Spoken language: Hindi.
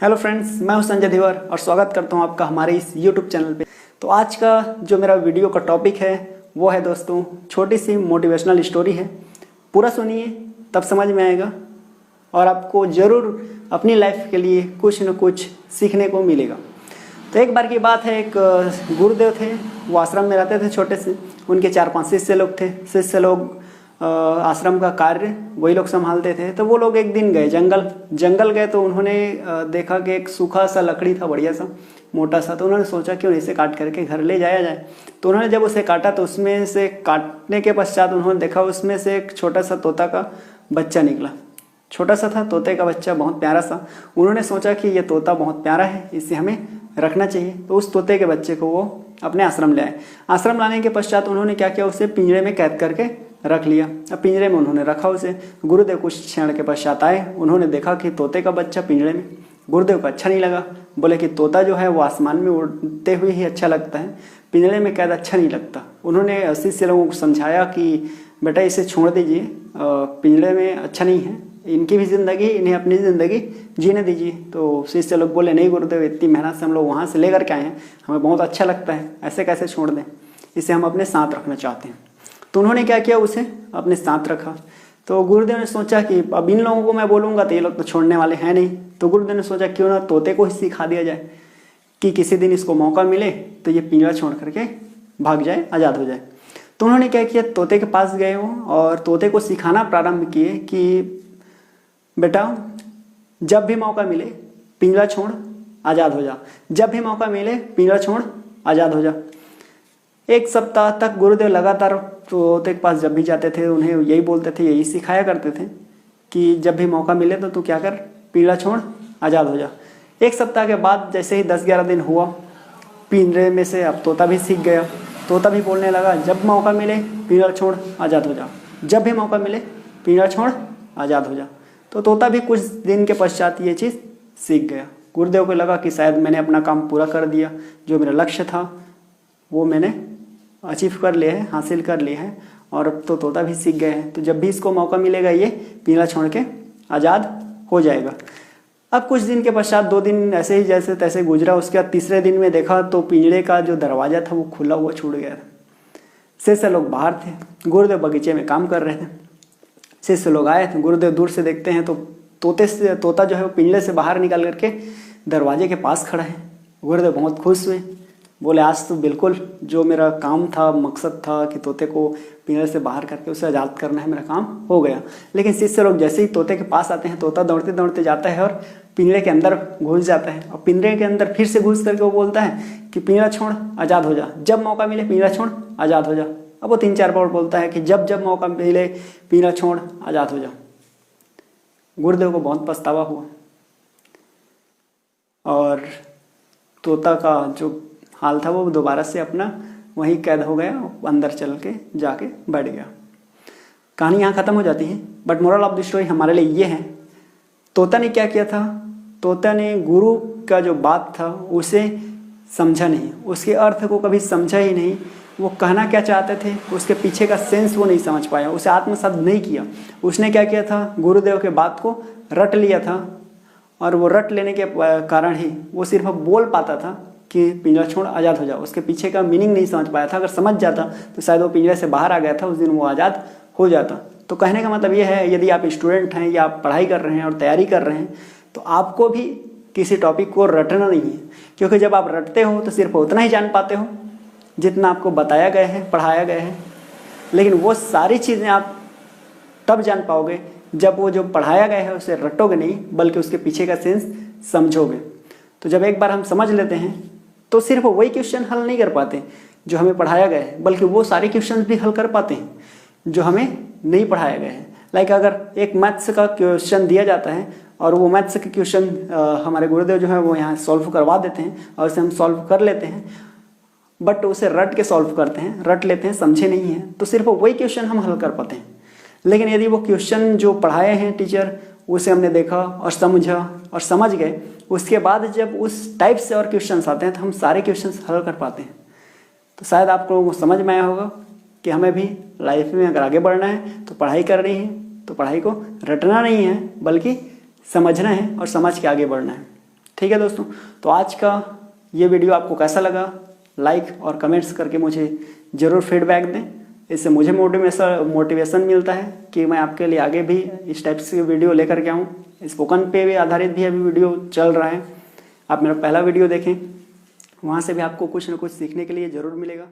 हेलो फ्रेंड्स, मैं हूं संजय धीवर और स्वागत करता हूं आपका हमारे इस यूट्यूब चैनल पे। तो आज का जो मेरा वीडियो का टॉपिक है वो है दोस्तों छोटी सी मोटिवेशनल स्टोरी है। पूरा सुनिए तब समझ में आएगा और आपको ज़रूर अपनी लाइफ के लिए कुछ न कुछ सीखने को मिलेगा। तो एक बार की बात है, एक गुरुदेव थे, वो आश्रम में रहते थे छोटे से। उनके 4-5 शिष्य लोग थे। शिष्य लोग आश्रम का कार्य वही लोग संभालते थे। तो वो लोग एक दिन गए जंगल गए। तो उन्होंने देखा कि एक सूखा सा लकड़ी था, बढ़िया सा मोटा सा। तो उन्होंने सोचा क्यों इसे काट करके घर ले जाया जाए। तो उन्होंने जब उसे काटा तो उसमें से काटने के पश्चात उन्होंने देखा उसमें से एक छोटा सा तोता का बच्चा निकला। छोटा सा था तोते का बच्चा, बहुत प्यारा सा। उन्होंने सोचा कि ये तोता बहुत प्यारा है, इसे हमें रखना चाहिए। तो उस तोते के बच्चे को वो अपने आश्रम ले आए। आश्रम लाने के पश्चात उन्होंने क्या किया, उसे पिंजरे में कैद करके रख लिया। अब पिंजरे में उन्होंने रखा उसे। गुरुदेव कुछ क्षण के पश्चात आए। उन्होंने देखा कि तोते का बच्चा पिंजरे में। गुरुदेव को अच्छा नहीं लगा, बोले कि तोता जो है वो आसमान में उड़ते हुए ही अच्छा लगता है, पिंजरे में कैद अच्छा नहीं लगता। उन्होंने शिष्य लोगों को समझाया कि बेटा इसे छोड़ दीजिए, पिंजरे में अच्छा नहीं है, इनकी भी ज़िंदगी, इन्हें अपनी ज़िंदगी जीने दीजिए। तो शिष्य लोग बोले नहीं गुरुदेव, इतनी मेहनत से हम लोग वहाँ से लेकर के आए हैं, हमें बहुत अच्छा लगता है, ऐसे कैसे छोड़ दें, इसे हम अपने साथ रखना चाहते हैं। तो उन्होंने क्या किया, उसे अपने साथ रखा। तो गुरुदेव ने सोचा कि अब इन लोगों को मैं बोलूँगा तो ये लोग तो छोड़ने वाले हैं नहीं। तो गुरुदेव ने सोचा क्यों ना तोते को ही सिखा दिया जाए कि किसी दिन इसको मौका मिले तो ये पिंजरा छोड़ करके भाग जाए, आज़ाद हो जाए। तो उन्होंने क्या किया, तोते के पास गए वो और तोते को सिखाना प्रारंभ किए कि बेटा जब भी मौका मिले पिंजरा छोड़ आज़ाद हो जा, जब भी मौका मिले पिंजरा छोड़ आज़ाद हो जा। 1 सप्ताह तक गुरुदेव लगातार तोते के पास जब भी जाते थे उन्हें यही बोलते थे, यही सिखाया करते थे कि जब भी मौका मिले तो तू क्या कर, पिंजरा छोड़ आज़ाद हो जा। 1 सप्ताह के बाद जैसे ही 10-11 दिन हुआ, पिंजरे में से अब तोता भी सीख गया। तोता भी बोलने लगा जब मौका मिले पिंजरा छोड़ आज़ाद हो जा, जब भी मौका मिले पिंजरा छोड़ आज़ाद हो जा। तो तोता भी कुछ दिन के पश्चात ये चीज़ सीख गया। गुरुदेव को लगा कि शायद मैंने अपना काम पूरा कर दिया, जो मेरा लक्ष्य था वो मैंने अचीव कर लिया है, हासिल कर लिया है, और अब तो तोता भी सीख गए हैं। तो जब भी इसको मौका मिलेगा ये पिंजरा छोड़ के आज़ाद हो जाएगा। अब कुछ दिन के पश्चात 2 दिन ऐसे ही जैसे तैसे गुजरा। उसके बाद तीसरे दिन में देखा तो पिंजरे का जो दरवाज़ा था वो खुला हुआ छूट गया था। शिष्य लोग बाहर थे, गुरुदेव बगीचे में काम कर रहे थे। शिष्य लोग आए थे, गुरुदेव दूर से देखते हैं तो तोता जो है वो पिंजरे से बाहर निकल करके दरवाजे के पास खड़ा है। गुरुदेव बहुत खुश हुए, बोले आज तो बिल्कुल जो मेरा काम था, मकसद था कि तोते को पिंजरे से बाहर करके उसे आज़ाद करना है, मेरा काम हो गया। लेकिन शिष्य लोग जैसे ही तोते के पास आते हैं, तोता दौड़ते दौड़ते जाता है और पिंजरे के अंदर घुस जाता है। और पिंजरे के अंदर फिर से घुस करके वो बोलता है कि पिंजरा छोड़ आज़ाद हो जा, जब मौका मिले पिंजरा छोड़ आज़ाद हो जा। अब वो 3-4 बार बोलता है कि जब जब मौका मिले पिंजरा छोड़ आज़ाद हो जा। गुरुदेव को बहुत पछतावा हुआ और तोता का जो हाल था वो दोबारा से अपना वहीं कैद हो गया, अंदर चल के जाके बैठ गया। कहानी यहाँ ख़त्म हो जाती है, but moral of the story हमारे लिए ये है, तोता ने क्या किया था, तोता ने गुरु का जो बात था उसे समझा नहीं, उसके अर्थ को कभी समझा ही नहीं। वो कहना क्या चाहते थे, उसके पीछे का सेंस वो नहीं समझ पाया, उसे आत्मसात नहीं किया। उसने क्या किया था, गुरुदेव के बात को रट लिया था और वो रट लेने के कारण ही वो सिर्फ बोल पाता था कि पिंजरा छोड़ आज़ाद हो जाओ। उसके पीछे का मीनिंग नहीं समझ पाया था। अगर समझ जाता तो शायद वो पिंजरे से बाहर आ गया था, उस दिन वो आज़ाद हो जाता। तो कहने का मतलब ये है, यदि आप स्टूडेंट हैं या आप पढ़ाई कर रहे हैं और तैयारी कर रहे हैं तो आपको भी किसी टॉपिक को रटना नहीं है, क्योंकि जब आप रटते हो तो सिर्फ उतना ही जान पाते हो जितना आपको बताया गया है, पढ़ाया गया है। लेकिन वो सारी चीज़ें आप तब जान पाओगे जब वो जो पढ़ाया गया है उसे रटोगे नहीं, बल्कि उसके पीछे का सेंस समझोगे। तो जब एक बार हम समझ लेते हैं तो सिर्फ वही क्वेश्चन हल नहीं कर पाते जो हमें पढ़ाया गया है, बल्कि वो सारे क्वेश्चन भी हल कर पाते हैं जो हमें नहीं पढ़ाया गया है। लाइक अगर एक मैथ्स का क्वेश्चन दिया जाता है और वो मैथ्स के क्वेश्चन हमारे गुरुदेव जो है वो यहाँ सॉल्व करवा देते हैं और उसे हम सॉल्व कर लेते हैं, बट उसे रट के सॉल्व करते हैं, रट लेते हैं, समझे नहीं हैं, तो सिर्फ वही क्वेश्चन हम हल कर पाते हैं। लेकिन यदि वो क्वेश्चन जो पढ़ाए हैं टीचर उसे हमने देखा और समझा और समझ गए, उसके बाद जब उस टाइप से और क्वेश्चंस आते हैं तो हम सारे क्वेश्चंस हल कर पाते हैं। तो शायद आपको वो समझ में आया होगा कि हमें भी लाइफ में अगर आगे बढ़ना है तो पढ़ाई करनी है, तो पढ़ाई को रटना नहीं है बल्कि समझना है और समझ के आगे बढ़ना है। ठीक है दोस्तों, तो आज का ये वीडियो आपको कैसा लगा, लाइक और कमेंट्स करके मुझे ज़रूर फीडबैक दें। इससे मुझे मोटिवेशन मिलता है कि मैं आपके लिए आगे भी इस टाइप से वीडियो लेकर के आऊँ। स्पोकन पे भी आधारित भी अभी वीडियो चल रहा है, आप मेरा पहला वीडियो देखें, वहाँ से भी आपको कुछ ना कुछ सीखने के लिए ज़रूर मिलेगा।